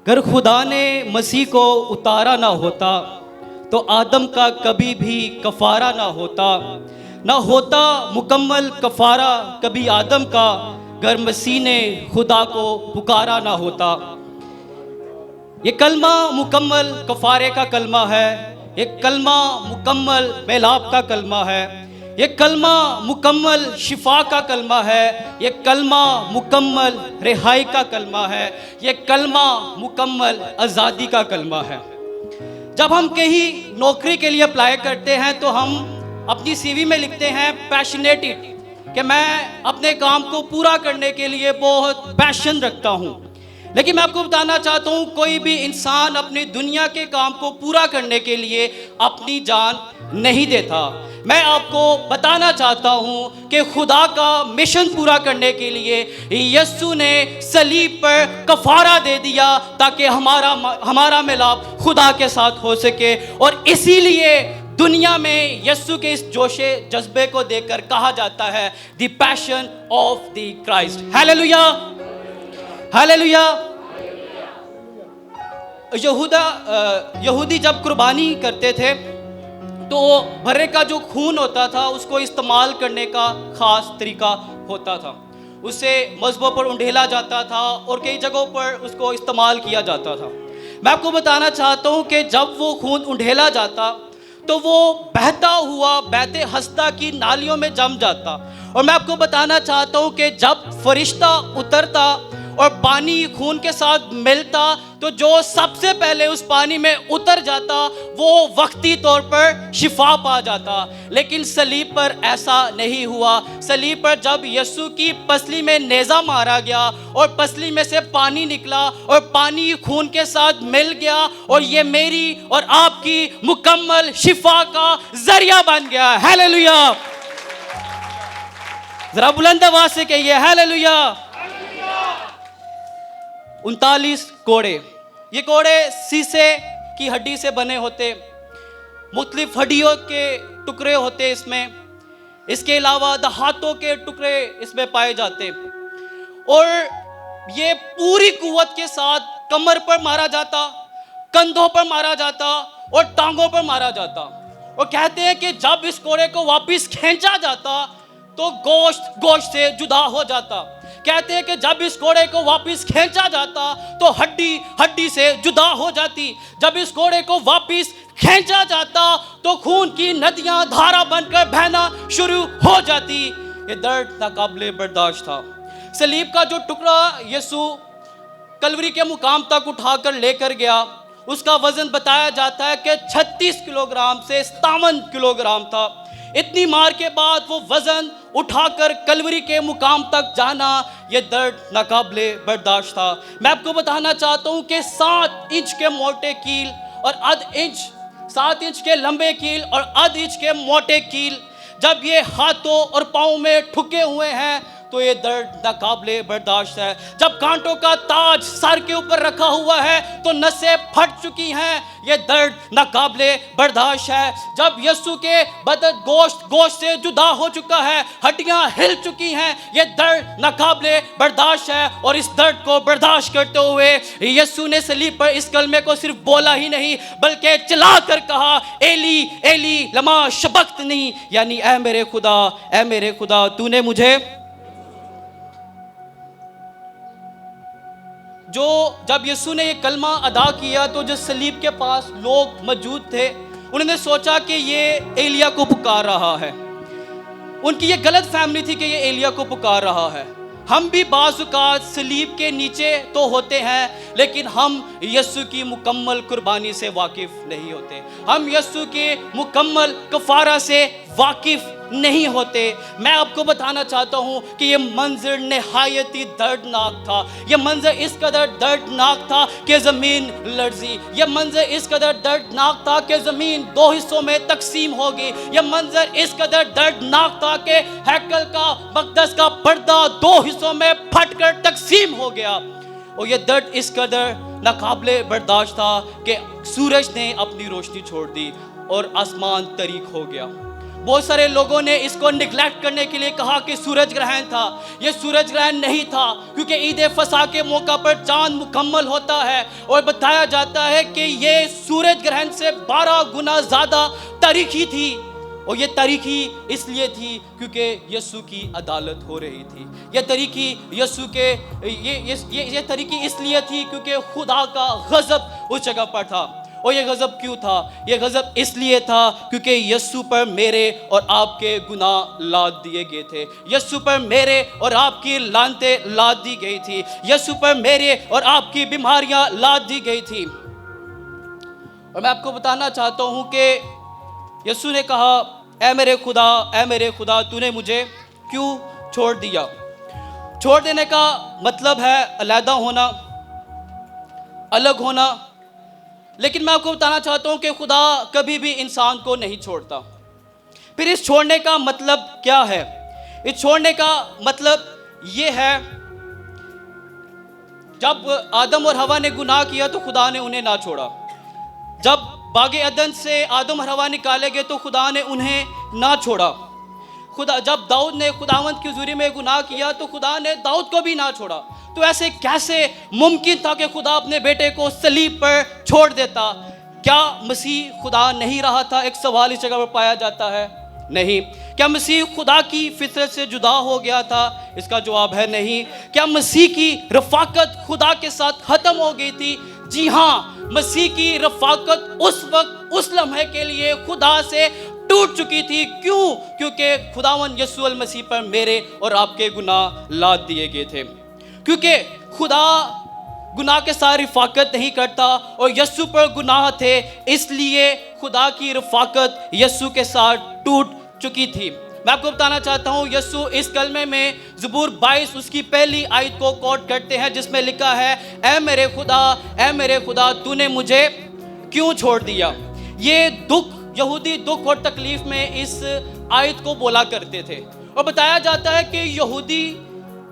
अगर खुदा ने मसीह को उतारा ना होता तो आदम का कभी भी कफारा ना होता, ना होता मुकम्मल कफारा कभी आदम का, अगर मसीह ने खुदा को पुकारा ना होता। ये कलमा मुकम्मल कफारे का कलमा है, ये कलमा मुकम्मल मेलाप का कलमा है, ये कलमा मुकम्मल शिफा का कलमा है, ये कलमा मुकम्मल रिहाई का कलमा है, ये कलमा मुकम्मल आज़ादी का कलमा है। जब हम कहीं नौकरी के लिए अप्लाई करते हैं तो हम अपनी सीवी में लिखते हैं पैशनेटेड, कि मैं अपने काम को पूरा करने के लिए बहुत पैशन रखता हूँ। लेकिन मैं आपको बताना चाहता हूँ, कोई भी इंसान अपनी दुनिया के काम को पूरा करने के लिए अपनी जान नहीं देता। मैं आपको बताना चाहता हूँ कि खुदा का मिशन पूरा करने के लिए यीशु ने सलीब पर कफारा दे दिया ताकि हमारा मिलाप खुदा के साथ हो सके। और इसीलिए दुनिया में यीशु के इस जोशे जज्बे को देखकर कहा जाता है the passion of the Christ. Hallelujah, hallelujah. यहूदी जब कुर्बानी करते थे तो बर्रे का जो खून होता था उसको इस्तेमाल करने का खास तरीका होता था। उसे मज़बों पर उंडेला जाता था और कई जगहों पर उसको इस्तेमाल किया जाता था। मैं आपको बताना चाहता हूँ कि जब वो खून उंडेला जाता तो वो बहता हुआ बहते हस्ता की नालियों में जम जाता। और मैं आपको बताना चाहता हूँ कि जब फरिश्ता उतरता और पानी खून के साथ मिलता तो जो सबसे पहले उस पानी में उतर जाता वो वक्ती तौर पर शिफा पा जाता। लेकिन सलीब पर ऐसा नहीं हुआ। सलीब पर जब यीशु की पसली में नेज़ा मारा गया और पसली में से पानी निकला और पानी खून के साथ मिल गया और ये मेरी और आपकी मुकम्मल शिफा का जरिया बन गया। हालेलुया, जरा बुलंद आवाज से कहिए हालेलुया। 39 कोड़े, ये कोड़े शीशे की हड्डी से बने होते, मुख्तलिफ हड्डियों के टुकड़े होते इसमें। इसके अलावा हाथों के टुकड़े इसमें पाए जाते और ये पूरी कुव्वत के साथ कमर पर मारा जाता, कंधों पर मारा जाता और टांगों पर मारा जाता। और कहते हैं कि जब इस कोड़े को वापस खींचा जाता तो गोश्त गोश्त से जुदा हो जाता। कहते हैं कि जब इस घोड़े को वापस खींचा जाता तो हड्डी हड्डी से जुदा हो जाती। जब इस घोड़े को वापस खींचा जाता तो खून की नदियां धारा बनकर बहना शुरू हो जाती। ये दर्द नाकाबिले बर्दाश्त था। सलीब का जो टुकड़ा यीशु कलवरी के मुकाम तक उठाकर लेकर गया, उसका वजन बताया जाता है कि 36 किलोग्राम से 57 किलोग्राम था। इतनी मार के बाद वो वजन उठाकर कलवरी के मुकाम तक जाना, ये दर्द नाकाबिले बर्दाश्त था। मैं आपको बताना चाहता हूँ कि 7 इंच के मोटे कील और 7 इंच के लंबे कील और आध इंच के मोटे कील जब ये हाथों और पाँव में ठुके हुए हैं तो ये दर्द नाकाबिले बर्दाश्त है। जब कांटों का ताज सर के ऊपर रखा हुआ है तो नसें फट चुकी हैं, ये दर्द नाकाबिले बर्दाश्त है। जब यीशु के बदन गोश्त से जुदा हो चुका है, हड्डियां हिल चुकी हैं, ये दर्द नाकाबिले बर्दाश्त है। और इस दर्द को बर्दाश्त करते हुए यीशु ने सलीब पर इस कलमे को सिर्फ बोला ही नहीं बल्कि चिल्ला कर कहा, एली एली लमा शबक्तनी, यानी ऐ मेरे खुदा तूने मुझे। जब यीशु ने ये कलमा अदा किया तो जो सलीब के पास लोग मौजूद थे उन्होंने सोचा कि ये एलिया को पुकार रहा है। उनकी ये गलत फहमी थी कि ये एलिया को पुकार रहा है। हम भी बाज़ औक़ात सलीब के नीचे तो होते हैं लेकिन हम यीशु की मुकम्मल कुर्बानी से वाकिफ़ नहीं होते। हम यीशु के मुकम्मल कफ़ारा से वाकिफ़ नहीं होते। मैं आपको बताना चाहता हूँ कि ये मंजर नहायत ही दर्दनाक था। ये मंजर इस कदर दर्दनाक था कि ज़मीन लर्जी। ये मंजर इस कदर दर्दनाक था कि ज़मीन 2 हिस्सों में तकसीम होगी। ये मंजर इस कदर दर्दनाक था कि हैकल का मक़दस का पर्दा 2 हिस्सों में फटकर तकसीम हो गया। और ये दर्द इस कदर नाकाबिले बर्दाश्त था कि सूरज ने अपनी रोशनी छोड़ दी और आसमान तरीक हो गया। बहुत सारे लोगों ने इसको निगलेक्ट करने के लिए कहा कि सूरज ग्रहण था। ये सूरज ग्रहण नहीं था, क्योंकि ईद फसा के मौका पर चांद मुकम्मल होता है और बताया जाता है कि ये सूरज ग्रहण से 12 गुना ज़्यादा तारीखी थी। और ये तारीखी इसलिए थी क्योंकि यीशु की अदालत हो रही थी। ये तारीखी यीशु के ये तारीखी इसलिए थी क्योंकि खुदा का गज़ब उस जगह पर था। और ये गज़ब क्यों था? ये गज़ब इसलिए था क्योंकि यीशु पर मेरे और आपके गुनाह लाद दिए गए थे। यीशु पर मेरे और आपकी लानतें लाद दी गई थी। यीशु पर मेरे और आपकी बीमारियां लाद दी गई थी। और मैं आपको बताना चाहता हूं कि यीशु ने कहा, ऐ मेरे खुदा तूने मुझे क्यों छोड़ दिया? छोड़ देने का मतलब है अलग होना, अलग होना। लेकिन मैं आपको बताना चाहता हूं कि खुदा कभी भी इंसान को नहीं छोड़ता। फिर इस छोड़ने का मतलब क्या है? इस छोड़ने का मतलब ये है, जब आदम और हवा ने गुनाह किया तो खुदा ने उन्हें ना छोड़ा। जब बागे अदन से आदम और हवा निकाले गए तो खुदा ने उन्हें ना छोड़ा। जब दाऊद ने खुदावंद की हुजूरी में गुनाह किया तो खुदा ने दाऊद को भी ना छोड़ा। तो ऐसे कैसे मुमकिन था कि खुदा अपने बेटे को सलीब पर छोड़ देता? क्या मसीह खुदा नहीं रहा था? एक सवाल इस जगह पर पाया जाता है। नहीं। क्या मसीह खुदा की फितरत से जुदा हो गया था? इसका जवाब है नहीं। क्या मसीह की रफाकत खुदा के साथ खत्म हो गई थी? जी हाँ, मसीह की रफाकत उस वक्त, उस लम्हे के लिए खुदा से टूट चुकी थी। क्यों? क्योंकि खुदावन यीशु मसीह पर मेरे और आपके गुनाह लाद दिए गए थे। क्योंकि खुदा गुनाह के साथ रफाकत नहीं करता और यीशु पर गुनाह थे, इसलिए खुदा की रफाकत यीशु के साथ टूट चुकी थी। मैं आपको बताना चाहता हूँ, यीशु इस कलमे में ज़बूर 22 उसकी पहली आयत को कोट करते हैं, जिसमें लिखा है, ऐ मेरे खुदा तूने मुझे क्यों छोड़ दिया? ये दुख, यहूदी दुख और तकलीफ में इस आयत को बोला करते थे। और बताया जाता है कि यहूदी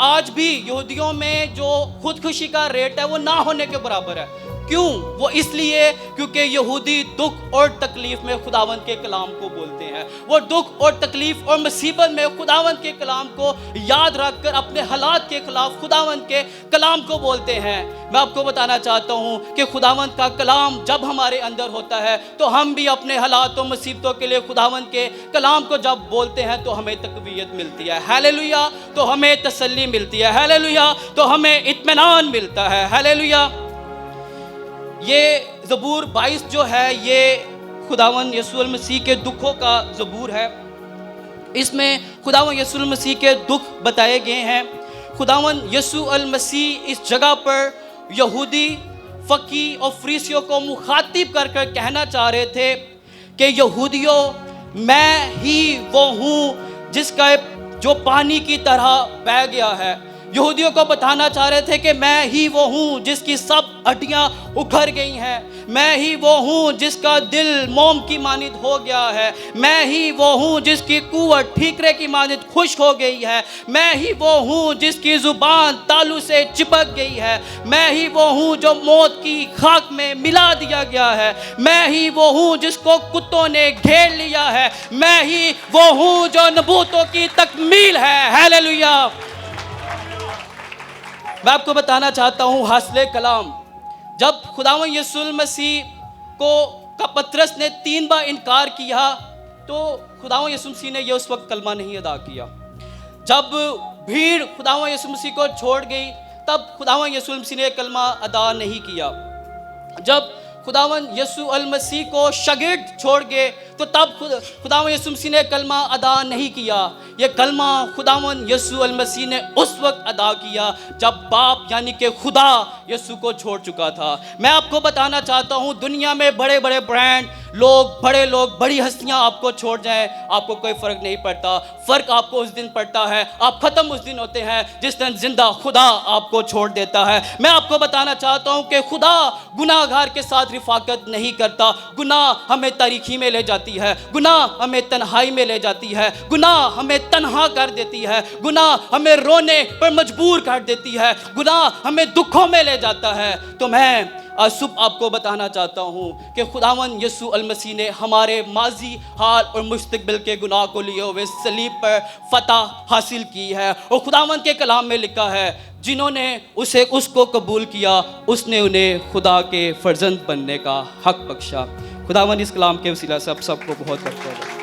आज भी, यहूदियों में जो खुदकुशी का रेट है वो ना होने के बराबर है। क्यों? वो इसलिए क्योंकि यहूदी दुख और तकलीफ में खुदावंद के कलाम को बोलते हैं। वो दुख और तकलीफ और मुसीबत में खुदावंद के कलाम को याद रखकर अपने हालात के खिलाफ खुदावंद के कलाम को बोलते हैं। मैं आपको बताना चाहता हूँ कि खुदावंद का कलाम जब हमारे अंदर होता है तो हम भी अपने हालात और मुसीबतों के लिए खुदावंद के कलाम को जब बोलते हैं तो हमें तकवीयत मिलती है। हालेलुया। तो हमें तसल्ली मिलती है। हालेलुया। तो हमें इत्मीनान मिलता है। हालेलुया। ये ज़बूर 22 जो है, ये खुदावन यीशु मसीह के दुखों का ज़बूर है। इसमें खुदावन यीशु मसीह के दुख बताए गए हैं। खुदावन यीशु मसीह इस जगह पर यहूदी फ़की और फरीसियों को मुखातिब कर कर कहना चाह रहे थे कि यहूदियों, मैं ही वो हूँ जिसका जो पानी की तरह बह गया है। यहूदियों को बताना चाह रहे थे कि मैं ही वो हूँ जिसकी सब हड्डियाँ उखड़ गई हैं। मैं ही वो हूँ जिसका दिल मोम की मानिद हो गया है। मैं ही वो हूँ जिसकी कुव्वत ठीकरे की मानिद खुश्क हो गई है। मैं ही वो हूँ जिसकी ज़ुबान तालू से चिपक गई है। मैं ही वो हूँ जो मौत की खाक में मिला दिया गया है। मैं ही वो हूँ जिसको कुत्तों ने घेर लिया है। मैं ही वो हूँ जो नबूतों की तकमील है। हालेलुया। मैं आपको बताना चाहता हूँ, हासिल कलाम, जब खुदावंद यीशु मसीह का पतरस ने 3 बार इनकार किया तो खुदावंद यीशु मसीह ने यह उस वक्त कलमा नहीं अदा किया। जब भीड़ खुदावंद यीशु मसीह को छोड़ गई तब खुदावंद यीशु मसीह ने कलमा अदा नहीं किया। जब खुदावंद यीशु मसीह को शागिर्द छोड़ गए तो तब खुदावंद यीशु मसीह ने कलमा अदा नहीं किया। ये कलमा खुदावंद यीशु मसीह ने उस वक्त अदा किया जब बाप यानी कि खुदा यीशु को छोड़ चुका था। मैं आपको बताना चाहता हूँ, दुनिया में बड़े बड़े ब्रांड बड़े लोग, बड़ी हस्तियाँ आपको छोड़ जाएं, आपको कोई फ़र्क नहीं पड़ता। फ़र्क आपको उस दिन पड़ता है, आप ख़त्म उस दिन होते हैं जिस दिन जिंदा खुदा आपको छोड़ देता है। मैं आपको बताना चाहता हूँ कि खुदा गुनाहगार के साथ रिफाकत नहीं करता। गुनाह हमें तारीकी में ले जाती है, गुनाह हमें तन्हाई में ले जाती है, गुनाह हमें तन्हा कर देती है, गुनाह हमें रोने पर मजबूर कर देती है, गुनाह हमें दुखों में ले जाता है। तो मैं आज सुबह आपको बताना चाहता हूँ कि खुदावंद यीशु अल मसीह ने हमारे माजी, हाल और मुस्तकबिल के गुनाह को लिए हुए सलीब पर फतह हासिल की है। और खुदावंद के कलाम में लिखा है, जिन्होंने उसको कबूल किया उसने उन्हें खुदा के फर्जंद बनने का हक बख्शा। खुदावंद इस कलाम के वसीला से आप सबको बहुत बरकत दे।